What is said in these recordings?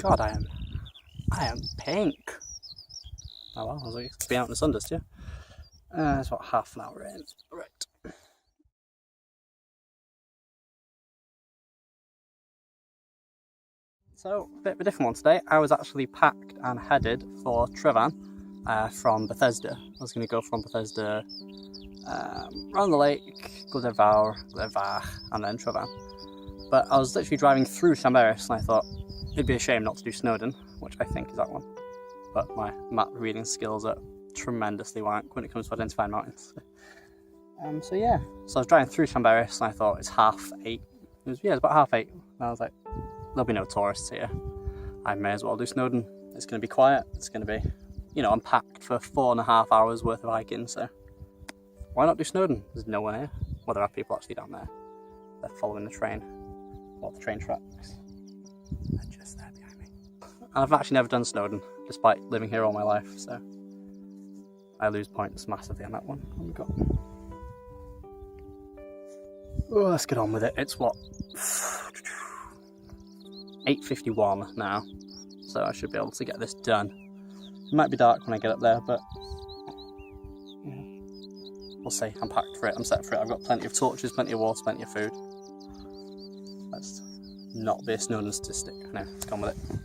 God, I am pink. Oh well, I was like, being out in the sun dust, yeah. It's about half an hour in. Right. So, a bit of a different one today. I was actually packed and headed for Trevan from Bethesda. I was going to go from Bethesda around the lake, Llanberis, and then Trevan. But I was literally driving through Llanberis and I thought it'd be a shame not to do Snowdon, which I think is that one. But my map reading skills are tremendously wank when it comes to identifying mountains. So yeah, so I was driving through Llanberis and I thought it's 8:30. It's about 8:30. And I was like, there'll be no tourists here. I may as well do Snowdon. It's going to be quiet. It's going to be, I'm packed for 4.5 hours worth of hiking, so why not do Snowdon? There's no one here. Well, there are people actually down there. They're following the train, or the train tracks. They're just there behind me. And I've actually never done Snowdon, despite living here all my life, so I lose points massively on that one. What have we got? Oh, let's get on with it. It's what? 8:51 now, so I should be able to get this done. It might be dark when I get up there, but yeah, we'll see. I'm packed for it, I'm set for it. I've got plenty of torches, plenty of water, plenty of food. Let's not be a Snowdon statistic. No, let's go on with it.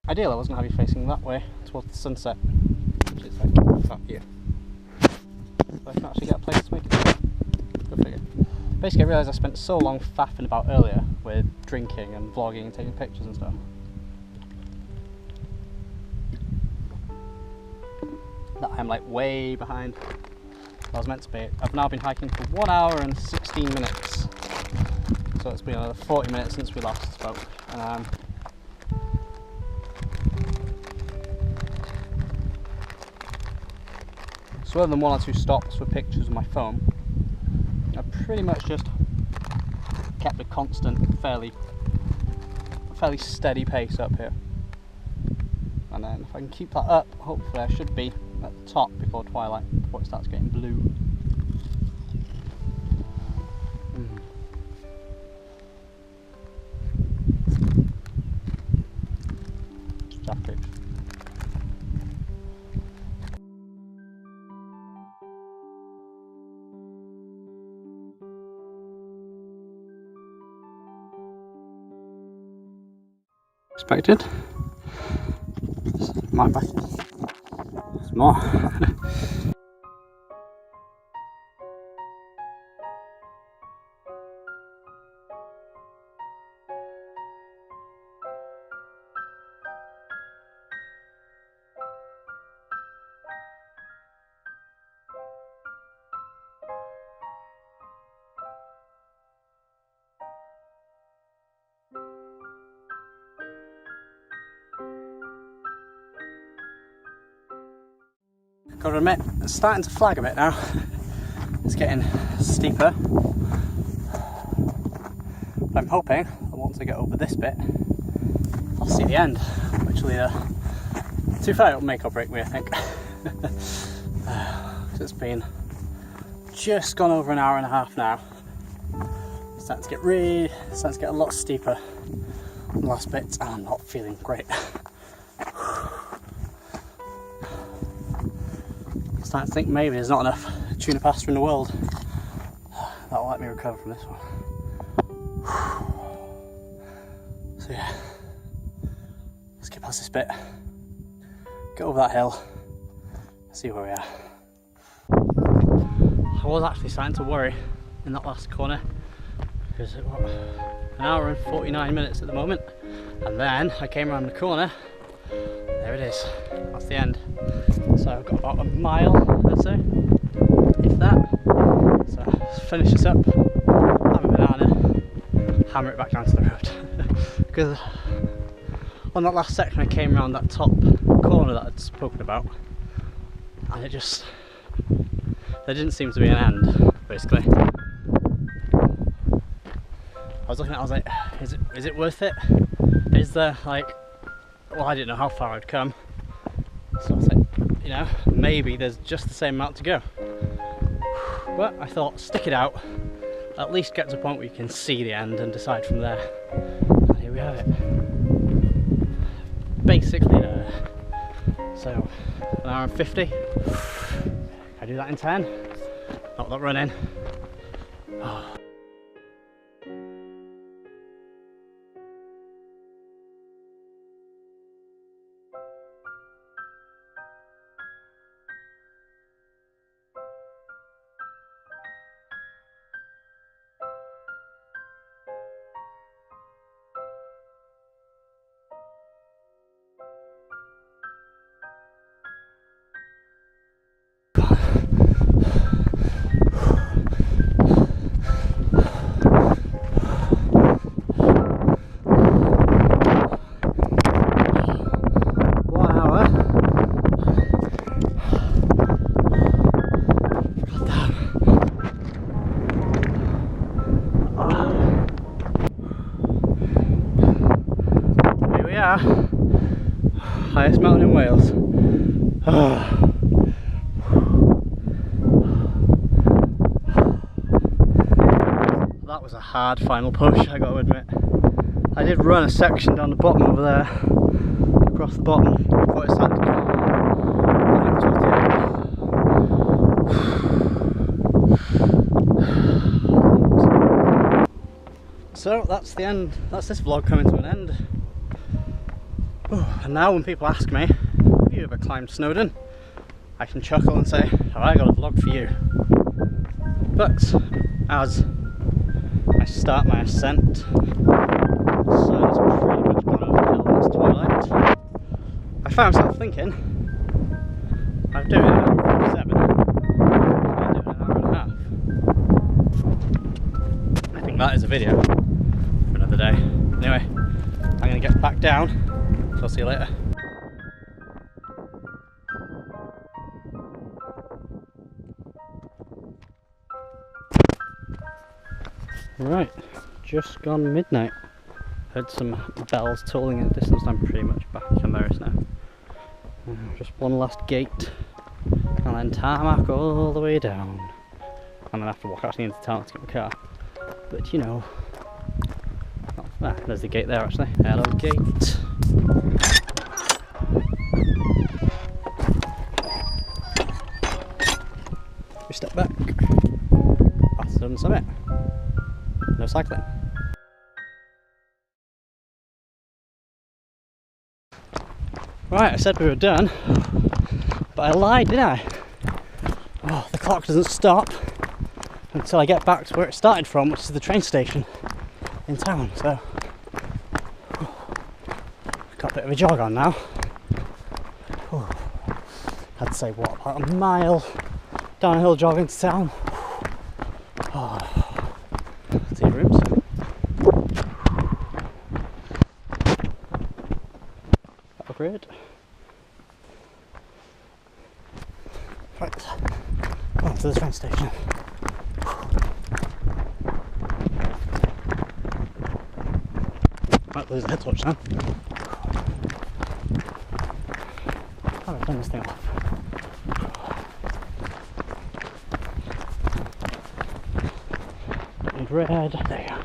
Ideally, I was going to have you facing that way towards the sunset, which is like that view. So I can actually get a place to make it. Go figure. Basically, I realised I spent so long faffing about earlier with drinking and vlogging and taking pictures and stuff that I'm like way behind where I was meant to be. I've now been hiking for 1 hour and 16 minutes. So it's been another 40 minutes since we last spoke. So other than 1 or 2 stops for pictures of my phone, I pretty much just kept a constant, fairly steady pace up here. And then if I can keep that up, hopefully I should be at the top before twilight, before it starts getting blue. Traffic. Expected. Might be. There's more. Gotta admit, it's starting to flag a bit now. It's getting steeper. But I'm hoping that once I get over this bit, I'll see the end. Which will either, to be fair, it'll make or break me, I think. It's been just gone over an hour and a half now. It's starting to get a lot steeper on the last bits, and I'm not feeling great. I'm starting to think maybe there's not enough tuna pasta in the world that'll let me recover from this one. So yeah, let's get past this bit, get over that hill, see where we are. I was actually starting to worry in that last corner because what, an hour and 49 minutes at the moment, and then I came around the corner. There it is. That's the end. So I've got about a mile, I'd say, if that. So let's finish this up, have a banana, hammer it back down to the road. Because on that last section I came around that top corner that I'd spoken about, and it just, there didn't seem to be an end, basically. I was looking at it, I was like, is it worth it? Is there, like, well, I didn't know how far I'd come, so I was like, you know, maybe there's just the same amount to go. But I thought, stick it out, at least get to a point where you can see the end and decide from there. And here we have it. Basically there. So, an hour and 50. Can I do that in 10? Not running. Oh. Highest mountain in Wales. That was a hard final push, I got to admit. I did run a section down the bottom over there, across the bottom, before it started going towards the end. So that's the end, that's this vlog coming to an end. And now when people ask me, have you ever climbed Snowdon? I can chuckle and say, have I got a vlog for you? But as I start my ascent, the sun has pretty much gone over the hill, it's twilight. I found myself thinking, I'm doing an hour and 47, I'm doing an hour and a half. I think that is a video for another day. Anyway, I'm going to get back down. So I'll see you later. Right, just gone midnight. Heard some bells tolling in the distance. I'm pretty much back in Llanberis now. Just one last gate, and then tarmac all the way down. I'm gonna have to walk actually into town to get my car. But you know, there's the gate there actually. Hello, gate. We step back. Faster than the summit. No cycling. Right, I said we were done, but I lied, didn't I? Oh, the clock doesn't stop until I get back to where it started from, which is the train station in town, so I've got a bit of a jog on now. I'd say what, about a mile downhill jog into town. Tea rooms. Upgrade. Right, on to the train station. Might lose the head torch now. I've done this thing off. Need red. There you go.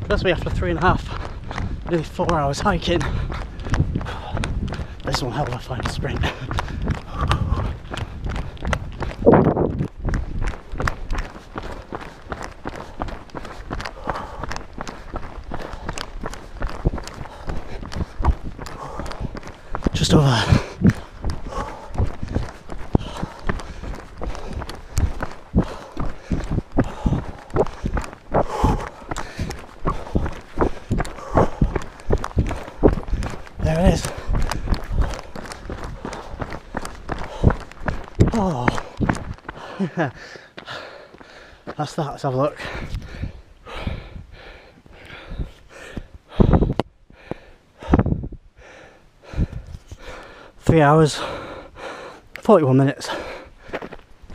That's me after 3.5, nearly 4 hours hiking. This one hell of a final sprint. Just over. That's that, let's have a look. Three hours, 41 minutes,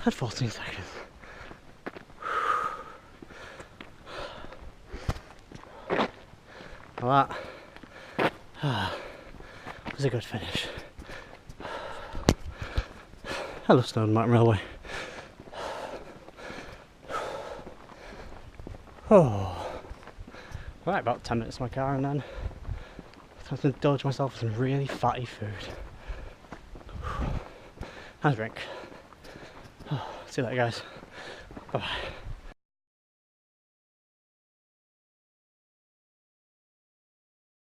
and 14 seconds. Well, that was a good finish. I love Snowdon Mountain Railway. Oh, right, about 10 minutes in my car, and then I have to indulge myself with some really fatty food and a drink. Oh, see you later, guys. Bye bye.